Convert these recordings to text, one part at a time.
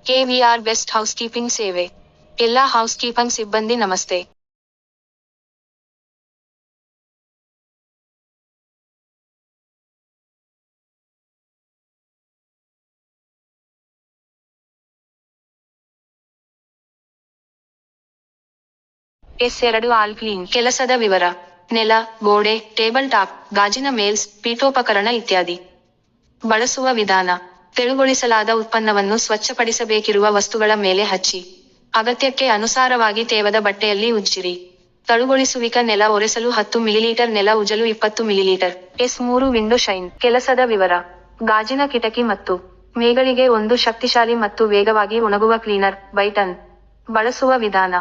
KVR best ಹೌಸ್ಕೀಪಿಂಗ್ ಸೇವೆ. ಎಲ್ಲಾ ಹೌಸ್ಕೀಪಿಂಗ್ ಸಿಬ್ಬಂದಿ ನಮಸ್ತೆ. S2 ಆಲ್ ಕ್ಲೀನ್ ಕೆಲಸದ ವಿವರ. ನೆಲ, ಗೋಡೆ, ಟೇಬಲ್ ಟಾಪ್, ಗಾಜಿನ ಮೇಲ್ಸ್, ಪೀಠೋಪಕರಣ ಇತ್ಯಾದಿ. ಬಳಸುವ ವಿಧಾನ: ತೆಳುಗೊಳಿಸಲಾದ ಉತ್ಪನ್ನವನ್ನು ಸ್ವಚ್ಛಪಡಿಸಬೇಕಿರುವ ವಸ್ತುಗಳ ಮೇಲೆ ಹಚ್ಚಿ. ಅಗತ್ಯಕ್ಕೆ ಅನುಸಾರವಾಗಿ ತೇವದ ಬಟ್ಟೆಯಲ್ಲಿ ಉಜ್ಜಿರಿ. ತೆಳುಗೊಳಿಸುವಿಕೆ: ನೆಲ ಒರೆಸಲು 10 ಮಿಲಿಲೀಟರ್, ನೆಲ ಉಜ್ಜಲು 20 ಮಿಲಿಲೀಟರ್. S3 ವಿಂಡೋ ಶೈನ್ ಕೆಲಸದ ವಿವರ. ಗಾಜಿನ ಕಿಟಕಿ ಮತ್ತು ಮೇಗಳಿಗೆ ಒಂದು ಶಕ್ತಿಶಾಲಿ ಮತ್ತು ವೇಗವಾಗಿ ಒಣಗುವ ಕ್ಲೀನರ್, ಬೈಟನ್. ಬಳಸುವ ವಿಧಾನ: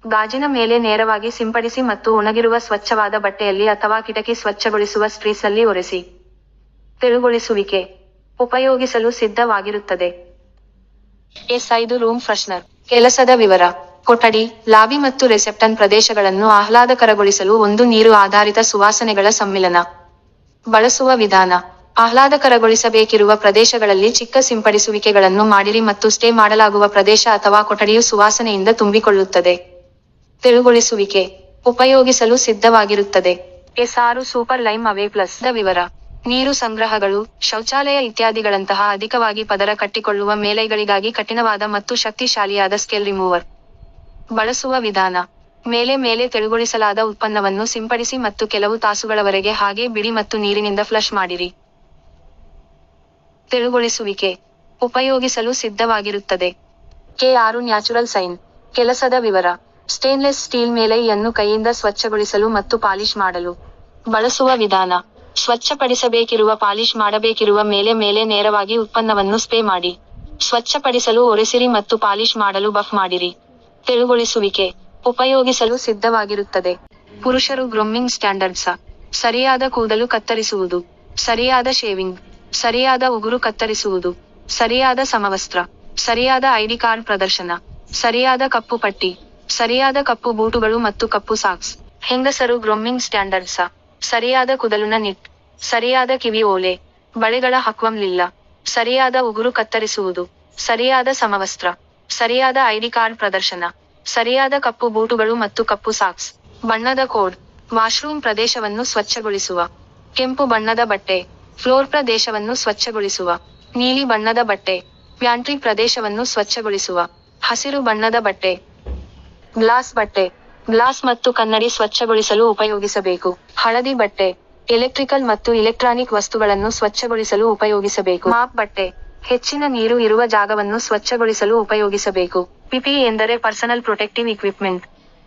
ಗಾಜಿನ ಮೇಲೆ ನೇರವಾಗಿ ಸಿಂಪಡಿಸಿ ಮತ್ತು ಒಣಗಿರುವ ಸ್ವಚ್ಛವಾದ ಬಟ್ಟೆಯಲ್ಲಿ ಅಥವಾ ಕಿಟಕಿ ಸ್ವಚ್ಛಗೊಳಿಸುವ ಸ್ಟ್ರೀಸಲ್ಲಿ ಒರೆಸಿ. ತೆಳುಗೊಳಿಸುವಿಕೆ: ಉಪಯೋಗಿಸಲು ಸಿದ್ಧವಾಗಿರುತ್ತದೆ. S5 ರೂಮ್ ಫ್ರೆಶ್ನರ್ ಕೆಲಸದ ವಿವರ. ಕೊಠಡಿ, ಲಾಬಿ ಮತ್ತು ರಿಸೆಪ್ಷನ್ ಪ್ರದೇಶಗಳನ್ನು ಆಹ್ಲಾದಕರಗೊಳಿಸಲು ಒಂದು ನೀರು ಆಧಾರಿತ ಸುವಾಸನೆಗಳ ಸಮ್ಮಿಲನ. ಬಳಸುವ ವಿಧಾನ: ಆಹ್ಲಾದಕರಗೊಳಿಸಬೇಕಿರುವ ಪ್ರದೇಶಗಳಲ್ಲಿ ಚಿಕ್ಕ ಸಿಂಪಡಿಸುವಿಕೆಗಳನ್ನು ಮಾಡಿರಿ ಮತ್ತು ಸ್ಟೇ ಮಾಡಲಾಗುವ ಪ್ರದೇಶ ಅಥವಾ ಕೊಠಡಿಯು ಸುವಾಸನೆಯಿಂದ ತುಂಬಿಕೊಳ್ಳುತ್ತದೆ. ತೆಳುಗೊಳಿಸುವಿಕೆ: ಉಪಯೋಗಿಸಲು ಸಿದ್ಧವಾಗಿರುತ್ತದೆ. S6 super lime away plus the ವಿವರ. ನೀರು ಸಂಗ್ರಹಗಳು, ಶೌಚಾಲಯ ಇತ್ಯಾದಿಗಳಂತಹ ಅಧಿಕವಾಗಿ ಪದರ ಕಟ್ಟಿಕೊಳ್ಳುವ ಮೇಲೈಗಳಿಗಾಗಿ ಕಠಿಣವಾದ ಮತ್ತು ಶಕ್ತಿಶಾಲಿಯಾದ ಸ್ಕೆಲ್ ರಿಮೂವರ್. ಬಳಸುವ ವಿಧಾನ: ಮೇಲೆ ತೆಳುಗೊಳಿಸಲಾದ ಉತ್ಪನ್ನವನ್ನು ಸಿಂಪಡಿಸಿ ಮತ್ತು ಕೆಲವು ತಾಸುಗಳವರೆಗೆ ಹಾಗೇ ಬಿಡಿ ಮತ್ತು ನೀರಿನಿಂದ ಫ್ಲಶ್ ಮಾಡಿರಿ. ತೆಳುಗೊಳಿಸುವಿಕೆ: ಉಪಯೋಗಿಸಲು ಸಿದ್ಧವಾಗಿರುತ್ತದೆ. K6 ನ್ಯಾಚುರಲ್ ಸೈನ್ ಕೆಲಸದ ವಿವರ. ಸ್ಟೇನ್ಲೆಸ್ ಸ್ಟೀಲ್ ಮೇಲೈಯನ್ನು ಕೈಯಿಂದ ಸ್ವಚ್ಛಗೊಳಿಸಲು ಮತ್ತು ಪಾಲಿಶ್ ಮಾಡಲು. ಬಳಸುವ ವಿಧಾನ: ಸ್ವಚ್ಛಪಡಿಸಬೇಕಿರುವ ಪಾಲಿಶ್ ಮಾಡಬೇಕಿರುವ ಮೇಲೆ ನೇರವಾಗಿ ಉತ್ಪನ್ನವನ್ನು ಸ್ಪ್ರೇ ಮಾಡಿ. ಸ್ವಚ್ಛಪಡಿಸಲು ಒರೆಸಿರಿ ಮತ್ತು ಪಾಲಿಶ್ ಮಾಡಲು ಬಫ್ ಮಾಡಿರಿ. ತೆಳುಗೊಳಿಸುವಿಕೆ: ಉಪಯೋಗಿಸಲು ಸಿದ್ಧವಾಗಿರುತ್ತದೆ. ಪುರುಷರು ಗ್ರೂಮಿಂಗ್ ಸ್ಟ್ಯಾಂಡರ್ಡ್ಸ: ಸರಿಯಾದ ಕೂದಲು ಕತ್ತರಿಸುವುದು, ಸರಿಯಾದ ಶೇವಿಂಗ್, ಸರಿಯಾದ ಉಗುರು ಕತ್ತರಿಸುವುದು, ಸರಿಯಾದ ಸಮವಸ್ತ್ರ, ಸರಿಯಾದ ಐಡಿ ಕಾರ್ಡ್ ಪ್ರದರ್ಶನ, ಸರಿಯಾದ ಕಪ್ಪು ಪಟ್ಟಿ, ಸರಿಯಾದ ಕಪ್ಪು ಬೂಟುಗಳು ಮತ್ತು ಕಪ್ಪು ಸಾಕ್ಸ್. ಹೆಂಗಸರು ಗ್ರೂಮಿಂಗ್ ಸ್ಟ್ಯಾಂಡರ್ಡ್ಸ: ಸರಿಯಾದ ಕೂದಲಿನ ನಿಟ್, ಸರಿಯಾದ ಕಿವಿ ಓಲೆ, ಬಳೆಗಳ ಹಾಕ್ವಂಲಿಲ್ಲ, ಸರಿಯಾದ ಉಗುರು ಕತ್ತರಿಸುವುದು, ಸರಿಯಾದ ಸಮವಸ್ತ್ರ, ಸರಿಯಾದ ಐಡಿ ಕಾರ್ಡ್ ಪ್ರದರ್ಶನ, ಸರಿಯಾದ ಕಪ್ಪು ಬೂಟುಗಳು ಮತ್ತು ಕಪ್ಪು ಸಾಕ್ಸ್. ಬಣ್ಣದ ಕೋಡ್: ವಾಶ್ರೂಮ್ ಪ್ರದೇಶವನ್ನು ಸ್ವಚ್ಛಗೊಳಿಸುವ. ಕೆಂಪು ಬಣ್ಣದ ಬಟ್ಟೆ, ಫ್ಲೋರ್ ಪ್ರದೇಶವನ್ನು ಸ್ವಚ್ಛಗೊಳಿಸುವ. ನೀಲಿ ಬಣ್ಣದ ಬಟ್ಟೆ, ಪ್ಯಾಂಟ್ರಿ ಪ್ರದೇಶವನ್ನು ಸ್ವಚ್ಛಗೊಳಿಸುವ. ಹಸಿರು ಬಣ್ಣದ ಬಟ್ಟೆ, ಗ್ಲಾಸ್ ಬಟ್ಟೆ, ಗ್ಲಾಸ್ ಮತ್ತು ಕನ್ನಡಿ ಸ್ವಚ್ಛಗೊಳಿಸಲು ಉಪಯೋಗಿಸಬೇಕು. ಹಳದಿ ಬಟ್ಟೆ, ಎಲೆಕ್ಟ್ರಿಕಲ್ ಮತ್ತು ಇಲೆಕ್ಟ್ರಾನಿಕ್ ವಸ್ತುಗಳನ್ನು ಸ್ವಚ್ಛಗೊಳಿಸಲು ಉಪಯೋಗಿಸಬೇಕು. ಮಾಪ್ ಬಟ್ಟೆ, ಹೆಚ್ಚಿನ ನೀರು ಇರುವ ಜಾಗವನ್ನು ಸ್ವಚ್ಛಗೊಳಿಸಲು ಉಪಯೋಗಿಸಬೇಕು. PPE ಎಂದರೆ personal protective equipment.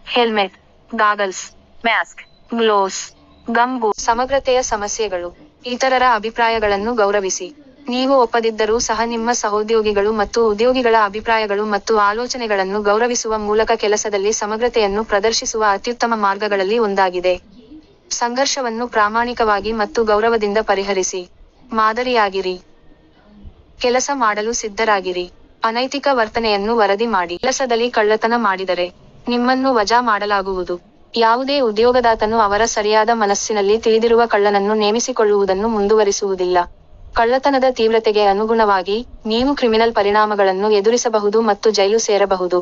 Helmet, goggles, mask, gloves, gum boot. ಸಮಗ್ರತೆಯ ಸಮಸ್ಯೆಗಳು: ಇತರರ ಅಭಿಪ್ರಾಯಗಳನ್ನು ಗೌರವಿಸಿ. ನೀವು ಒಪ್ಪದಿದ್ದರೂ ಸಹ ನಿಮ್ಮ ಸಹೋದ್ಯೋಗಿಗಳು ಮತ್ತು ಉದ್ಯೋಗಿಗಳ ಅಭಿಪ್ರಾಯಗಳು ಮತ್ತು ಆಲೋಚನೆಗಳನ್ನು ಗೌರವಿಸುವ ಮೂಲಕ ಕೆಲಸದಲ್ಲಿ ಸಮಗ್ರತೆಯನ್ನು ಪ್ರದರ್ಶಿಸುವ ಅತ್ಯುತ್ತಮ ಮಾರ್ಗಗಳಲ್ಲಿ ಒಂದಾಗಿದೆ. ಸಂಘರ್ಷವನ್ನು ಪ್ರಾಮಾಣಿಕವಾಗಿ ಮತ್ತು ಗೌರವದಿಂದ ಪರಿಹರಿಸಿ. ಮಾದರಿಯಾಗಿರಿ. ಕೆಲಸ ಮಾಡಲು ಸಿದ್ಧರಾಗಿರಿ. ಅನೈತಿಕ ವರ್ತನೆಯನ್ನು ವರದಿ ಮಾಡಿ. ಕೆಲಸದಲ್ಲಿ ಕಳ್ಳತನ ಮಾಡಿದರೆ ನಿಮ್ಮನ್ನು ವಜಾ ಮಾಡಲಾಗುವುದು. ಯಾವುದೇ ಉದ್ಯೋಗದಾತನು ಅವರ ಸರಿಯಾದ ಮನಸ್ಸಿನಲ್ಲಿ ತಿಳಿದಿರುವ ಕಳ್ಳನನ್ನು ನೇಮಿಸಿಕೊಳ್ಳುವುದನ್ನು ಮುಂದುವರಿಸುವುದಿಲ್ಲ. ಕಳ್ಳತನದ ತೀವ್ರತೆಗೆ ಅನುಗುಣವಾಗಿ, ನೀವು ಕ್ರಿಮಿನಲ್ ಪರಿಣಾಮಗಳನ್ನು ಎದುರಿಸಬಹುದು ಮತ್ತು ಜೈಲು ಸೇರಬಹುದು.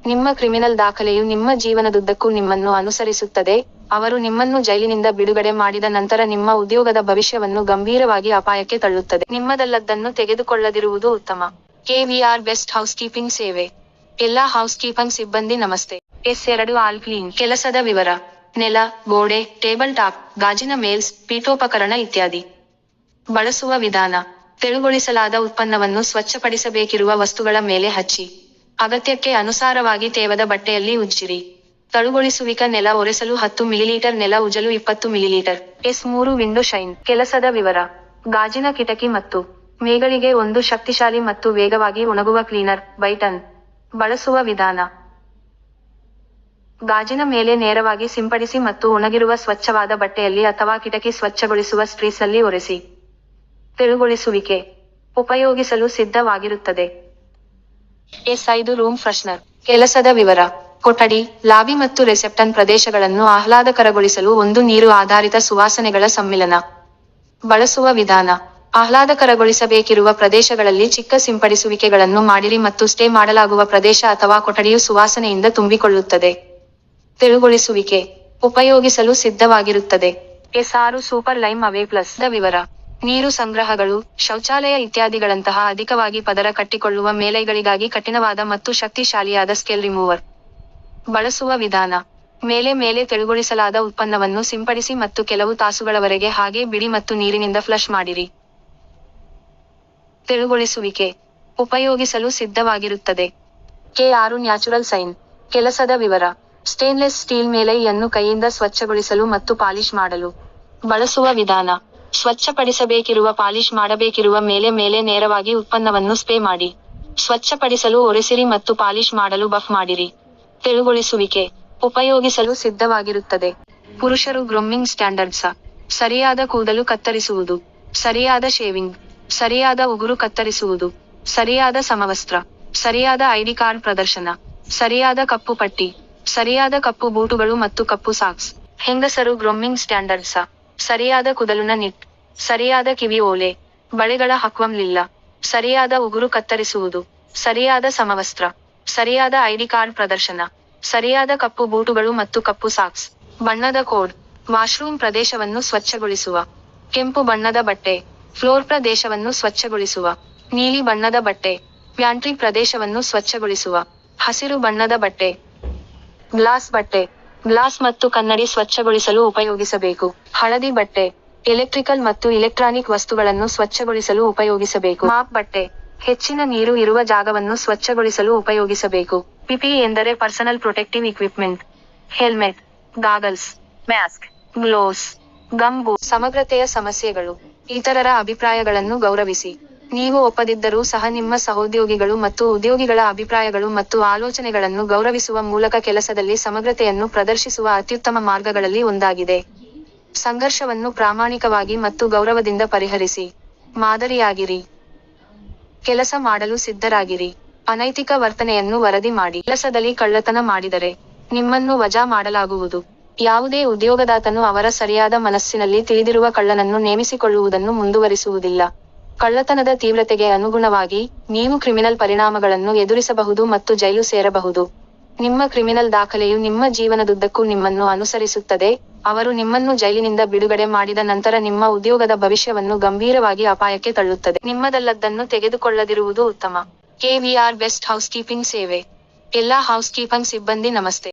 ನಿಮ್ಮ ಕ್ರಿಮಿನಲ್ ದಾಖಲೆಯು ನಿಮ್ಮ ಜೀವನದುದ್ದಕ್ಕೂ ನಿಮ್ಮನ್ನು ಅನುಸರಿಸುತ್ತದೆ. ಅವರು ನಿಮ್ಮನ್ನು ಜೈಲಿನಿಂದ ಬಿಡುಗಡೆ ಮಾಡಿದ ನಂತರ ನಿಮ್ಮ ಉದ್ಯೋಗದ ಭವಿಷ್ಯವನ್ನು ಗಂಭೀರವಾಗಿ ಅಪಾಯಕ್ಕೆ ತಳ್ಳುತ್ತದೆ. ನಿಮ್ಮದಲ್ಲದ್ದನ್ನು ತೆಗೆದುಕೊಳ್ಳದಿರುವುದು ಉತ್ತಮ. ಕೆವಿಆರ್ ಬೆಸ್ಟ್ ಹೌಸ್ಕೀಪಿಂಗ್ ಸೇವೆ. ಎಲ್ಲಾ ಹೌಸ್ಕೀಪಿಂಗ್ ಸಿಬ್ಬಂದಿ ನಮಸ್ತೆ. S2 ಆಲ್ ಕ್ಲೀನ್ ಕೆಲಸದ ವಿವರ. ನೆಲ, ಗೋಡೆ, ಟೇಬಲ್ ಟಾಪ್, ಗಾಜಿನ ಮೇಲ್ಸ್, ಪೀಠೋಪಕರಣ ಇತ್ಯಾದಿ. ಬಳಸುವ ವಿಧಾನ: ತೆಳುಗೊಳಿಸಲಾದ ಉತ್ಪನ್ನವನ್ನು ಸ್ವಚ್ಛಪಡಿಸಬೇಕಿರುವ ವಸ್ತುಗಳ ಮೇಲೆ ಹಚ್ಚಿ. ಅಗತ್ಯಕ್ಕೆ ಅನುಸಾರವಾಗಿ ತೇವದ ಬಟ್ಟೆಯಲ್ಲಿ ಉಜ್ಜಿರಿ. ತೆಳುಗೊಳಿಸುವಿಕೆ: ನೆಲ ಒರೆಸಲು 10 ಮಿಲಿಲೀಟರ್, ನೆಲ ಉಜ್ಜಲು 20 ಮಿಲಿಲೀಟರ್. S3 ವಿಂಡೋ ಶೈನ್ ಕೆಲಸದ ವಿವರ. ಗಾಜಿನ ಕಿಟಕಿ ಮತ್ತು ಮೇಗಳಿಗೆ ಒಂದು ಶಕ್ತಿಶಾಲಿ ಮತ್ತು ವೇಗವಾಗಿ ಒಣಗುವ ಕ್ಲೀನರ್, ಬೈಟನ್. ಬಳಸುವ ವಿಧಾನ: ಗಾಜಿನ ಮೇಲೆ ನೇರವಾಗಿ ಸಿಂಪಡಿಸಿ ಮತ್ತು ಒಣಗಿರುವ ಸ್ವಚ್ಛವಾದ ಬಟ್ಟೆಯಲ್ಲಿ ಅಥವಾ ಕಿಟಕಿ ಸ್ವಚ್ಛಗೊಳಿಸುವ ಸ್ಟ್ರೀಸಲ್ಲಿ ಒರೆಸಿ. ತೆಳುಗೊಳಿಸುವಿಕೆ: ಉಪಯೋಗಿಸಲು ಸಿದ್ಧವಾಗಿರುತ್ತದೆ. S5 ರೂಮ್ ಫ್ರೆಶ್ನರ್ ಕೆಲಸದ ವಿವರ. ಕೊಠಡಿ, ಲಾಬಿ ಮತ್ತು ರಿಸೆಪ್ಷನ್ ಪ್ರದೇಶಗಳನ್ನು ಆಹ್ಲಾದಕರಗೊಳಿಸಲು ಒಂದು ನೀರು ಆಧಾರಿತ ಸುವಾಸನೆಗಳ ಸಮ್ಮಿಲನ. ಬಳಸುವ ವಿಧಾನ: ಆಹ್ಲಾದಕರಗೊಳಿಸಬೇಕಿರುವ ಪ್ರದೇಶಗಳಲ್ಲಿ ಚಿಕ್ಕ ಸಿಂಪಡಿಸುವಿಕೆಗಳನ್ನು ಮಾಡಿರಿ ಮತ್ತು ಸ್ಟೇ ಮಾಡಲಾಗುವ ಪ್ರದೇಶ ಅಥವಾ ಕೊಠಡಿಯು ಸುವಾಸನೆಯಿಂದ ತುಂಬಿಕೊಳ್ಳುತ್ತದೆ. ತೆಳುಗೊಳಿಸುವಿಕೆ ಉಪಯೋಗಿಸಲು ಸಿದ್ಧವಾಗಿರುತ್ತದೆ. S6 super lime away plus the ವಿವರ. ನೀರು ಸಂಗ್ರಹಗಳು, ಶೌಚಾಲಯ ಇತ್ಯಾದಿಗಳಂತಹ ಅಧಿಕವಾಗಿ ಪದರ ಕಟ್ಟಿಕೊಳ್ಳುವ ಮೇಲೈಗಳಿಗಾಗಿ ಕಠಿಣವಾದ ಮತ್ತು ಶಕ್ತಿಶಾಲಿಯಾದ ಸ್ಕೆಲ್ ರಿಮೂವರ್. ಬಳಸುವ ವಿಧಾನ: ಮೇಲೆ ತೆಳುಗೊಳಿಸಲಾದ ಉತ್ಪನ್ನವನ್ನು ಸಿಂಪಡಿಸಿ ಮತ್ತು ಕೆಲವು ತಾಸುಗಳವರೆಗೆ ಹಾಗೇ ಬಿಡಿ ಮತ್ತು ನೀರಿನಿಂದ ಫ್ಲಶ್ ಮಾಡಿರಿ. ತೆಳುಗೊಳಿಸುವಿಕೆ ಉಪಯೋಗಿಸಲು ಸಿದ್ಧವಾಗಿರುತ್ತದೆ. K6 natural sign. ಕೆಲಸದ ವಿವರ: ಸ್ಟೇನ್ಲೆಸ್ ಸ್ಟೀಲ್ ಮೇಲೈಯನ್ನು ಕೈಯಿಂದ ಸ್ವಚ್ಛಗೊಳಿಸಲು ಮತ್ತು ಪಾಲಿಶ್ ಮಾಡಲು. ಬಳಸುವ ವಿಧಾನ: ಸ್ವಚ್ಛಪಡಿಸಬೇಕಿರುವ ಪಾಲಿಶ್ ಮಾಡಬೇಕಿರುವ ಮೇಲೆ ನೇರವಾಗಿ ಉತ್ಪನ್ನವನ್ನು ಸ್ಪ್ರೇ ಮಾಡಿ. ಸ್ವಚ್ಛಪಡಿಸಲು ಒರೆಸಿರಿ ಮತ್ತು ಪಾಲಿಶ್ ಮಾಡಲು ಬಫ್ ಮಾಡಿರಿ. ತೆಳುಗೊಳಿಸುವಿಕೆ ಉಪಯೋಗಿಸಲು ಸಿದ್ಧವಾಗಿರುತ್ತದೆ. ಪುರುಷರು ಗ್ರೂಮಿಂಗ್ ಸ್ಟ್ಯಾಂಡರ್ಡ್ಸ: ಸರಿಯಾದ ಕೂದಲು ಕತ್ತರಿಸುವುದು, ಸರಿಯಾದ ಶೇವಿಂಗ್, ಸರಿಯಾದ ಉಗುರು ಕತ್ತರಿಸುವುದು, ಸರಿಯಾದ ಸಮವಸ್ತ್ರ, ಸರಿಯಾದ ಐಡಿ ಕಾರ್ಡ್ ಪ್ರದರ್ಶನ, ಸರಿಯಾದ ಕಪ್ಪು ಪಟ್ಟಿ, ಸರಿಯಾದ ಕಪ್ಪು ಬೂಟುಗಳು ಮತ್ತು ಕಪ್ಪು ಸಾಕ್ಸ್. ಹೆಂಗಸರು ಗ್ರೂಮಿಂಗ್ ಸ್ಟ್ಯಾಂಡರ್ಡ್ಸ: ಸರಿಯಾದ ಕೂದಲುನ ನಿಟ್, ಸರಿಯಾದ ಕಿವಿ ಓಲೆ, ಬಳೆಗಳ ಹಕ್ವಂಲಿಲ್ಲ, ಸರಿಯಾದ ಉಗುರು ಕತ್ತರಿಸುವುದು, ಸರಿಯಾದ ಸಮವಸ್ತ್ರ, ಸರಿಯಾದ ಐಡಿ ಕಾರ್ಡ್ ಪ್ರದರ್ಶನ, ಸರಿಯಾದ ಕಪ್ಪು ಬೂಟುಗಳು ಮತ್ತು ಕಪ್ಪು ಸಾಕ್ಸ್. ಬಣ್ಣದ ಕೋಡ್: ವಾಶ್ರೂಮ್ ಪ್ರದೇಶವನ್ನು ಸ್ವಚ್ಛಗೊಳಿಸುವ. ಕೆಂಪು ಬಣ್ಣದ ಬಟ್ಟೆ, ಫ್ಲೋರ್ ಪ್ರದೇಶವನ್ನು ಸ್ವಚ್ಛಗೊಳಿಸುವ. ನೀಲಿ ಬಣ್ಣದ ಬಟ್ಟೆ, ಪ್ಯಾಂಟ್ರಿ ಪ್ರದೇಶವನ್ನು ಸ್ವಚ್ಛಗೊಳಿಸುವ. ಹಸಿರು ಬಣ್ಣದ ಬಟ್ಟೆ, ಗ್ಲಾಸ್ ಬಟ್ಟೆ, ಗ್ಲಾಸ್ ಮತ್ತು ಕನ್ನಡಿ ಸ್ವಚ್ಛಗೊಳಿಸಲು ಉಪಯೋಗಿಸಬೇಕು. ಹಳದಿ ಬಟ್ಟೆ, ಎಲೆಕ್ಟ್ರಿಕಲ್ ಮತ್ತು ಇಲೆಕ್ಟ್ರಾನಿಕ್ ವಸ್ತುಗಳನ್ನು ಸ್ವಚ್ಛಗೊಳಿಸಲು ಉಪಯೋಗಿಸಬೇಕು. ಮಾಪ್ ಬಟ್ಟೆ, ಹೆಚ್ಚಿನ ನೀರು ಇರುವ ಜಾಗವನ್ನು ಸ್ವಚ್ಛಗೊಳಿಸಲು ಉಪಯೋಗಿಸಬೇಕು. PPE ಎಂದರೆ personal protective equipment. Helmet, goggles, mask, gloves, gum boot. ಸಮಗ್ರತೆಯ ಸಮಸ್ಯೆಗಳು: ಇತರರ ಅಭಿಪ್ರಾಯಗಳನ್ನು ಗೌರವಿಸಿ. ನೀವು ಒಪ್ಪದಿದ್ದರೂ ಸಹ ನಿಮ್ಮ ಸಹೋದ್ಯೋಗಿಗಳು ಮತ್ತು ಉದ್ಯೋಗಿಗಳ ಅಭಿಪ್ರಾಯಗಳು ಮತ್ತು ಆಲೋಚನೆಗಳನ್ನು ಗೌರವಿಸುವ ಮೂಲಕ ಕೆಲಸದಲ್ಲಿ ಸಮಗ್ರತೆಯನ್ನು ಪ್ರದರ್ಶಿಸುವ ಅತ್ಯುತ್ತಮ ಮಾರ್ಗಗಳಲ್ಲಿ ಒಂದಾಗಿದೆ. ಸಂಘರ್ಷವನ್ನು ಪ್ರಾಮಾಣಿಕವಾಗಿ ಮತ್ತು ಗೌರವದಿಂದ ಪರಿಹರಿಸಿ. ಮಾದರಿಯಾಗಿರಿ. ಕೆಲಸ ಮಾಡಲು ಸಿದ್ಧರಾಗಿರಿ. ಅನೈತಿಕ ವರ್ತನೆಯನ್ನು ವರದಿ ಮಾಡಿ. ಕೆಲಸದಲ್ಲಿ ಕಳ್ಳತನ ಮಾಡಿದರೆ ನಿಮ್ಮನ್ನು ವಜಾ ಮಾಡಲಾಗುವುದು. ಯಾವುದೇ ಉದ್ಯೋಗದಾತನು ಅವರ ಸರಿಯಾದ ಮನಸ್ಸಿನಲ್ಲಿ ತಿಳಿದಿರುವ ಕಳ್ಳನನ್ನು ನೇಮಿಸಿಕೊಳ್ಳುವುದನ್ನು ಮುಂದುವರಿಸುವುದಿಲ್ಲ. ಕಳ್ಳತನದ ತೀವ್ರತೆಗೆ ಅನುಗುಣವಾಗಿ, ನೀವು ಕ್ರಿಮಿನಲ್ ಪರಿಣಾಮಗಳನ್ನು ಎದುರಿಸಬಹುದು ಮತ್ತು ಜೈಲು ಸೇರಬಹುದು. ನಿಮ್ಮ ಕ್ರಿಮಿನಲ್ ದಾಖಲೆಯು ನಿಮ್ಮ ಜೀವನದುದ್ದಕ್ಕೂ ನಿಮ್ಮನ್ನು ಅನುಸರಿಸುತ್ತದೆ. ಅವರು ನಿಮ್ಮನ್ನು ಜೈಲಿನಿಂದ ಬಿಡುಗಡೆ ಮಾಡಿದ ನಂತರ ನಿಮ್ಮ ಉದ್ಯೋಗದ ಭವಿಷ್ಯವನ್ನು ಗಂಭೀರವಾಗಿ ಅಪಾಯಕ್ಕೆ ತಳ್ಳುತ್ತದೆ. ನಿಮ್ಮದಲ್ಲದ್ದನ್ನು ತೆಗೆದುಕೊಳ್ಳದಿರುವುದು ಉತ್ತಮ. KVR ಬೆಸ್ಟ್ ಹೌಸ್ಕೀಪಿಂಗ್ ಸೇವೆ. ಎಲ್ಲಾ ಹೌಸ್ಕೀಪಿಂಗ್ ಸಿಬ್ಬಂದಿ ನಮಸ್ತೆ.